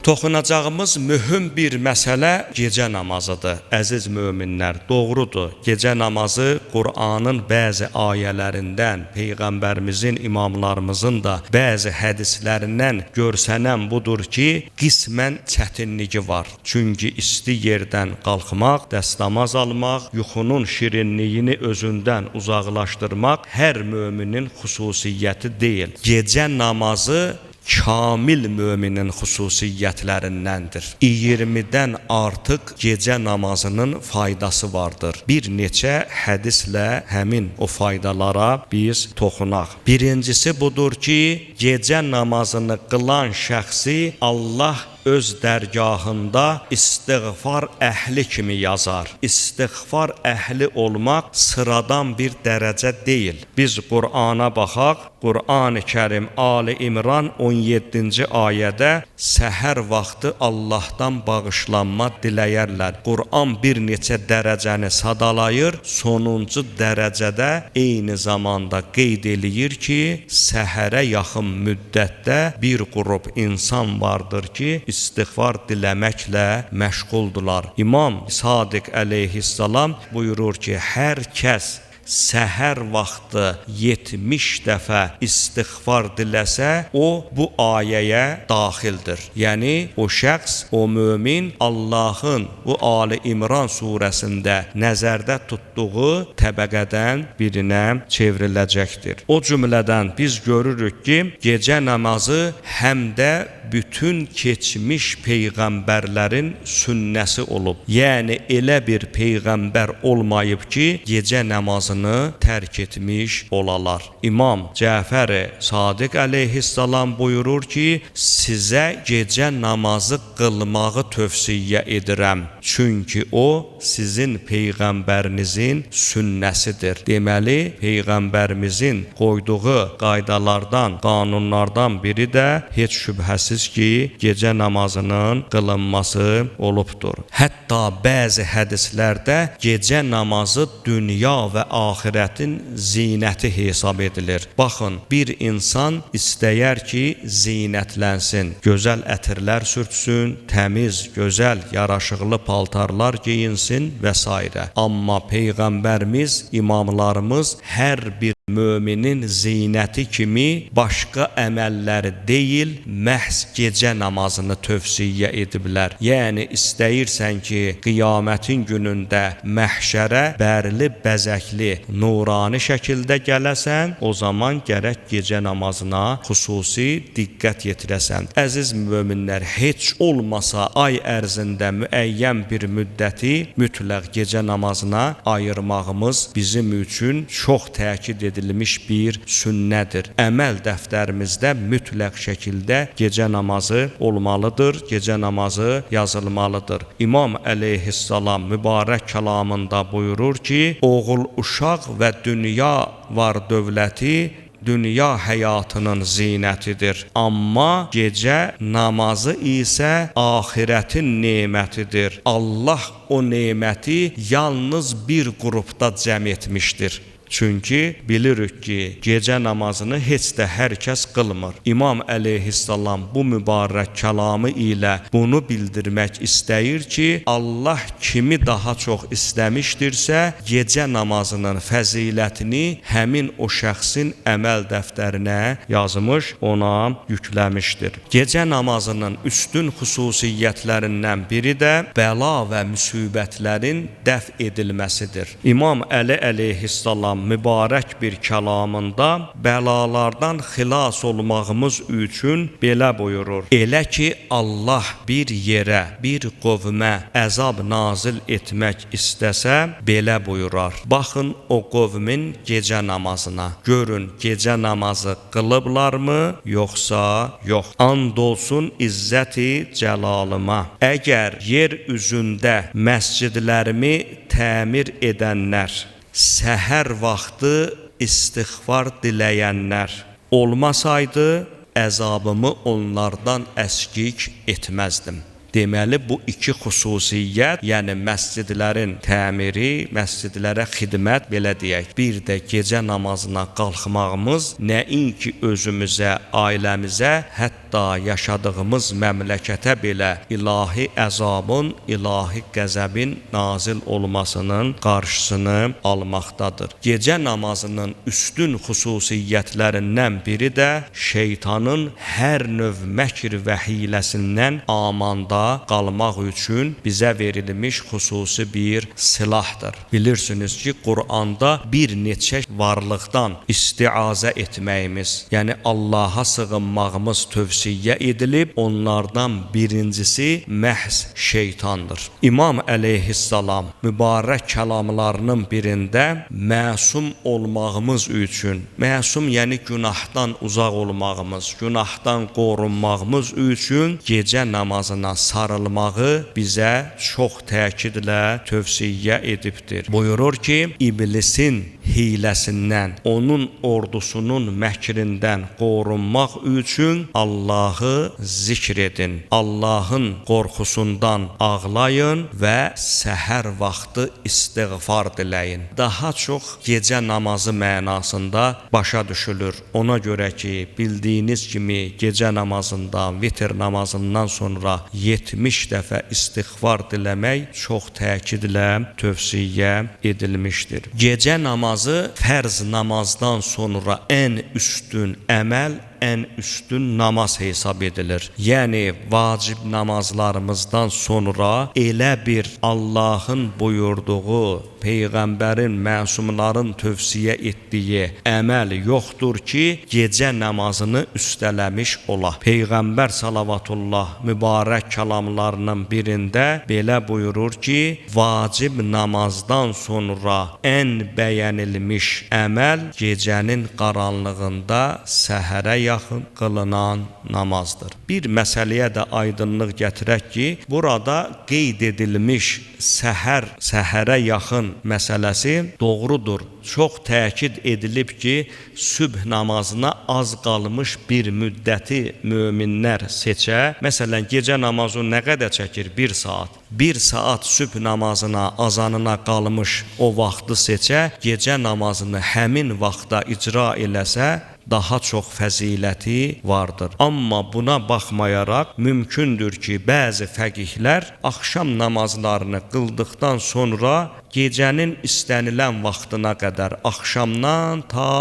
Toxunacağımız mühüm bir məsələ gecə namazıdır. Əziz möminlər, doğrudur. Gecə namazı Qur'anın bəzi ayələrindən, Peyğəmbərimizin, imamlarımızın da bəzi hədislərindən görsənən budur ki, qismən çətinliyi var. Çünki isti yerdən qalxmaq, dəstəmaz almaq, yuxunun şirinliyini özündən uzaqlaşdırmaq hər möminin xüsusiyyəti deyil. Gecə namazı kamil müminin xüsusiyyətlərindəndir. 20-dən artıq gecə namazının faydası vardır. Bir neçə hədislə həmin o faydalara biz toxunaq. Birincisi budur ki, gecə namazını qılan şəxsi Allah öz dərgahında istiğfar əhli kimi yazar. İstiğfar əhli olmaq sıradan bir dərəcə deyil. Biz Qur'ana baxaq. Qur'an-ı Kərim Ali İmran 17-ci ayədə səhər vaxtı Allahdan bağışlanma diləyərlər. Qur'an bir neçə dərəcəni sadalayır. Sonuncu dərəcədə eyni zamanda qeyd eləyir ki, səhərə yaxın müddətdə bir qrup insan vardır ki, istiğfar diləməklə məşğuldular. İmam Sadiq əleyhissalam buyurur ki, hər kəs səhər vaxtı 70 dəfə istiğfar diləsə, o bu ayəyə daxildir. Yəni, o şəxs, o mömin Allahın bu Ali İmran surəsində nəzərdə tutduğu təbəqədən birinə çevriləcəkdir. O cümlədən biz görürük ki, gecə namazı həm də bütün keçmiş peyğəmbərlərin sünnəsi olub. Yəni, elə bir peyğəmbər olmayıb ki, gecə namazını tərk etmiş olalar. İmam Cəfər-i Sadiq əleyhissalam buyurur ki, sizə gecə namazı qılmağı tövsiyə edirəm. Çünki o, sizin peyğəmbərinizin sünnəsidir. Deməli, peyğəmbərimizin qoyduğu qaydalardan, qanunlardan biri də heç şübhəsiz ki, gecə namazının qılınması olubdur. Hətta bəzi hədislərdə gecə namazı dünya və axirətin zinəti hesab edilir. Baxın, bir insan istəyər ki, zinətlənsin, gözəl ətirlər sürtsün, təmiz, gözəl, yaraşıqlı paltarlar geyinsin və s. Amma Peyğəmbərimiz, imamlarımız hər bir müminin zinəti kimi başqa əməlləri deyil, məhz gecə namazını tövsiyə ediblər. Yəni, istəyirsən ki, qiyamətin günündə məhşərə bərli, bəzəkli, nurani şəkildə gələsən, o zaman gərək gecə namazına xüsusi diqqət yetirəsən. Əziz möminlər, heç olmasa ay ərzində müəyyən bir müddəti mütləq gecə namazına ayırmağımız bizim üçün çox təkid edilmiş bir sünnədir. Əməl dəftərimizdə mütləq şəkildə gecə namazı olmalıdır, gecə namazı yazılmalıdır. İmam əleyhissalam mübarək kəlamında buyurur ki, oğul uşaq və dünya var dövləti dünya həyatının zinətidir. Amma gecə namazı isə axirətin nemətidir. Allah o neməti yalnız bir qrupda cəm etmişdir. Çünki bilirik ki, gecə namazını heç də hər kəs qılmır. İmam əleyhissalam bu mübarək kəlamı ilə bunu bildirmək istəyir ki, Allah kimi daha çox istəmişdirsə, gecə namazının fəzilətini həmin o şəxsin əməl dəftərinə yazmış, ona yükləmişdir. Gecə namazının üstün xüsusiyyətlərindən biri də bəla və müsibətlərin dəf edilməsidir. İmam Əli əleyhissalam mübarək bir kəlamında bəlalardan xilas olmağımız üçün belə buyurur. Elə ki, Allah bir yerə, bir qovmə əzab nazil etmək istəsə, belə buyurar. Baxın o qovmin gecə namazına. Görün, gecə namazı qılıblarmı, yoxsa yox. And olsun izzəti cəlalıma. Əgər yer üzündə məscidlərimi təmir edənlər, səhər vaxtı istiğfar diləyənlər olmasaydı, əzabımı onlardan əskik etməzdim. Deməli, bu iki xüsusiyyət, yəni məscidlərin təmiri, məscidlərə xidmət, belə deyək, bir də gecə namazına qalxmağımız nəinki özümüzə, ailəmizə, hətta hətta yaşadığımız məmləkətə belə ilahi əzabın, ilahi qəzəbin nazil olmasının qarşısını almaqdadır. Gecə namazının üstün xüsusiyyətlərindən biri də şeytanın hər növ məkr və hiləsindən amanda qalmaq üçün bizə verilmiş xüsusi bir silahdır. Bilirsiniz ki, Qur'anda bir neçə varlıqdan istiazə etməyimiz, yəni Allaha sığınmağımız tövsiyə edilib, onlardan birincisi məhz şeytandır. İmam əleyhissalam mübarək kəlamlarının birində məsum olmağımız üçün, məsum yəni günahdan uzaq olmağımız, günahdan qorunmağımız üçün gecə namazına sarılmağı bizə çox təkidlə tövsiyə edibdir. Buyurur ki, iblisin hiləsindən, onun ordusunun məkrindən qorunmaq üçün Allahı zikr edin. Allahın qorxusundan ağlayın və səhər vaxtı istiğfar diləyin. Daha çox gecə namazı mənasında başa düşülür. Ona görə ki, bildiyiniz kimi gecə namazından, vitr namazından sonra 70 dəfə istiğfar diləmək çox təkidlə tövsiyə edilmişdir. Gecə namazı fərz namazdan sonra ən üstün əməl, ən üstün namaz hesab edilir. Yəni, vacib namazlarımızdan sonra elə bir Allahın buyurduğu, Peyğəmbərin, məsumların tövsiyə etdiyi əməl yoxdur ki, gecə namazını üstələmiş ola. Peyğəmbər salavatullah mübarək kəlamlarının birində belə buyurur ki, vacib namazdan sonra ən bəyənilmiş əməl gecənin qaranlığında səhərə yaxın qılınan namazdır. Bir məsələyə də aydınlıq gətirək ki, burada qeyd edilmiş səhərə yaxın məsələsi doğrudur. Çox təkid edilib ki, sübh namazına az qalmış bir müddəti möminlər seçə. Məsələn, gecə namazı nə qədər çəkir? 1 saat. 1 saat sübh namazına, azanına qalmış o vaxtı seçə, gecə namazını həmin vaxtda icra eləsə, daha çox fəziləti vardır. Amma buna baxmayaraq, mümkündür ki, bəzi fəqihlər axşam namazlarını qıldıqdan sonra gecənin istənilən vaxtına qədər, axşamdan ta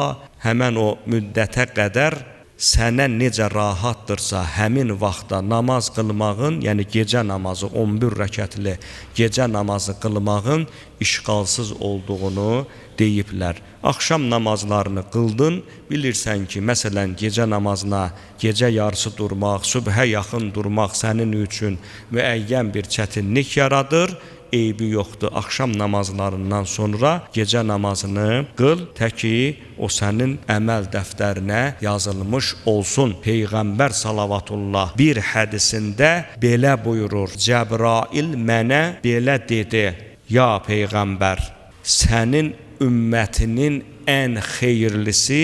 həmən o müddətə qədər sənə necə rahatdırsa həmin vaxtda namaz qılmağın, yəni gecə namazı 11 rəkətli gecə namazı qılmağın işğalsız olduğunu deyiblər. Axşam namazlarını qıldın, bilirsən ki, məsələn, gecə namazına gecə yarısı durmaq, sübhə yaxın durmaq sənin üçün müəyyən bir çətinlik yaradır. Eybi yoxdur. Axşam namazlarından sonra gecə namazını qıl, təki o sənin əməl dəftərinə yazılmış olsun. Peyğəmbər salavatullah bir hədisində belə buyurur. Cəbrail mənə belə dedi: Ya Peyğəmbər, sənin ümmətinin ən xeyirlisi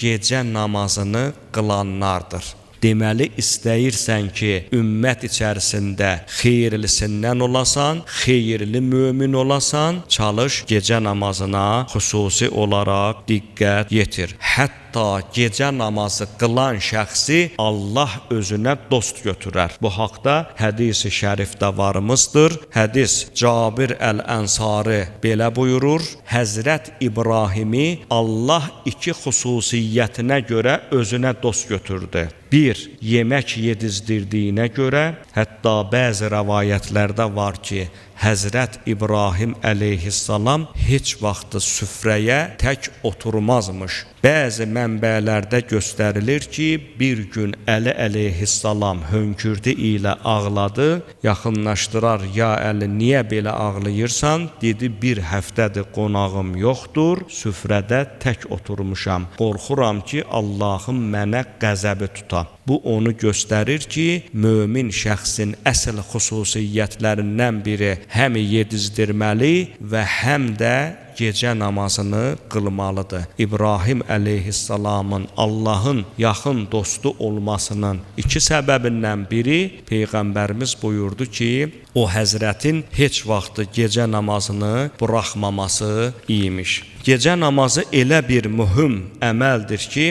gecə namazını qılanlardır. Deməli, istəyirsən ki, ümmət içərisində xeyirlisindən olasan, xeyirli mömin olasan, çalış gecə namazına xüsusi olaraq diqqət yetir. Hətta gecə namazı qılan şəxsi Allah özünə dost götürər. Bu haqda hədis-i şərifdə varımızdır. Hədis Cabir Əl-Ənsari belə buyurur: Həzrət İbrahimi Allah 2 xüsusiyyətinə görə özünə dost götürdü. 1. Yemək yedizdirdiyinə görə, hətta bəzi rəvayətlərdə var ki, Həzrət İbrahim əleyhissalam heç vaxtı süfrəyə tək oturmazmış. Bəzi mənbələrdə göstərilir ki, bir gün Əli əleyhissalam hönkürdü ilə ağladı, yaxınlaşdırar, ya Əli, niyə belə ağlayırsan? Dedi, 1 həftədir qonağım yoxdur, süfrədə tək oturmuşam. Qorxuram ki, Allahım mənə qəzəbi tuta. Bu onu göstərir ki, mömin şəxsin əsl xüsusiyyətlərindən biri həm yedizdirməli və həm də gecə namazını qılmalıdır. İbrahim əleyhissalamın Allahın yaxın dostu olmasının 2 səbəbindən biri Peyğəmbərimiz buyurdu ki, o həzrətin heç vaxtı gecə namazını buraxmaması imiş. Gecə namazı elə bir mühüm əməldir ki,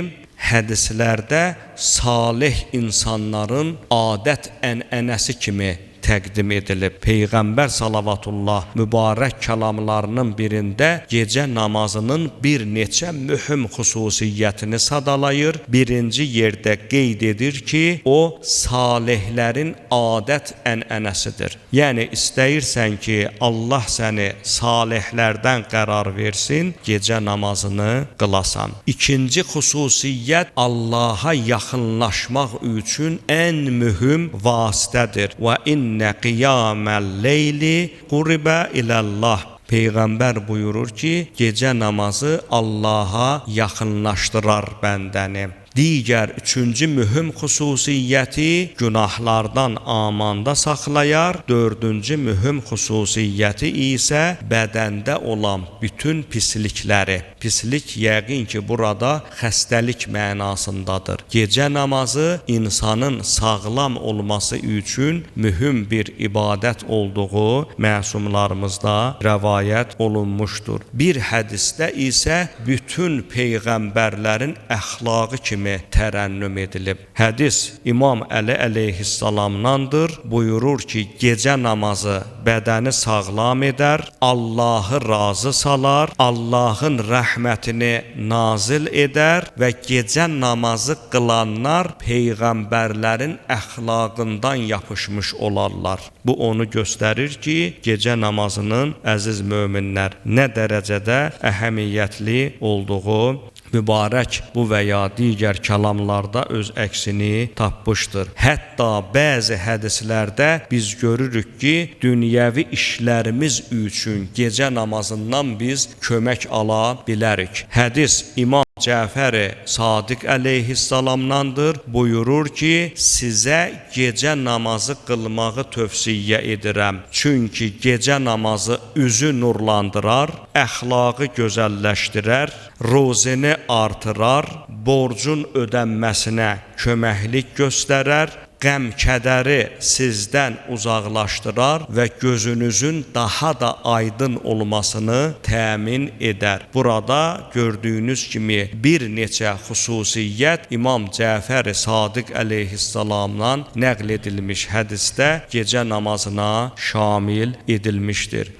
hədislərdə salih insanların adət-ənənəsi kimi təqdim edilib. Peyğəmbər salavatullah mübarək kəlamlarının birində gecə namazının bir neçə mühüm xüsusiyyətini sadalayır. Birinci yerdə qeyd edir ki, o salihlərin adət-ənənəsidir. Yəni istəyirsən ki, Allah səni salihlərdən qərar versin, gecə namazını qılasan. İkinci xüsusiyyət Allaha yaxınlaşmaq üçün ən mühüm vasitədir. Və İnne qiyamel leyli quribə iləllah. Peyğəmbər buyurur ki, gecə namazı Allaha yaxınlaşdırar bəndəni. Digər üçüncü mühüm xüsusiyyəti günahlardan amanda saxlayar. Dördüncü mühüm xüsusiyyəti isə bədəndə olan bütün pislikləri. Pislik yəqin ki, burada xəstəlik mənasındadır. Gecə namazı insanın sağlam olması üçün mühüm bir ibadət olduğu məsumlarımızda rəvayət olunmuşdur. Bir hədisdə isə bütün peyğəmbərlərin əxlaqı kimi tərənnüm edilib. Hədis İmam Əli əleyhissalamdandır. Buyurur ki, gecə namazı bədəni sağlam edər, Allahı razı salar, Allahın rəhmətini nazil edər və gecə namazı qılanlar peyğəmbərlərin əxlaqından yapışmış olarlar. Bu onu göstərir ki, gecə namazının əziz möminlər nə dərəcədə əhəmiyyətli olduğu mübarək bu və ya digər kəlamlarda öz əksini tapmışdır. Hətta bəzi hədislərdə biz görürük ki, dünyəvi işlərimiz üçün gecə namazından biz kömək ala bilərik. Hədis İmam Cəfər-i Sadiq əleyhissalamdandır. Buyurur ki, sizə gecə namazı qılmağı tövsiyə edirəm. Çünki gecə namazı üzü nurlandırar, əxlaqı gözəlləşdirər, rozini artırar, borcun ödənməsinə köməklik göstərər, qəm-kədəri sizdən uzaqlaşdırar və gözünüzün daha da aydın olmasını təmin edər. Burada gördüyünüz kimi bir neçə xüsusiyyət İmam Cəfər-i Sadiq əleyhissalamdan nəql edilmiş hədisdə gecə namazına şamil edilmişdir.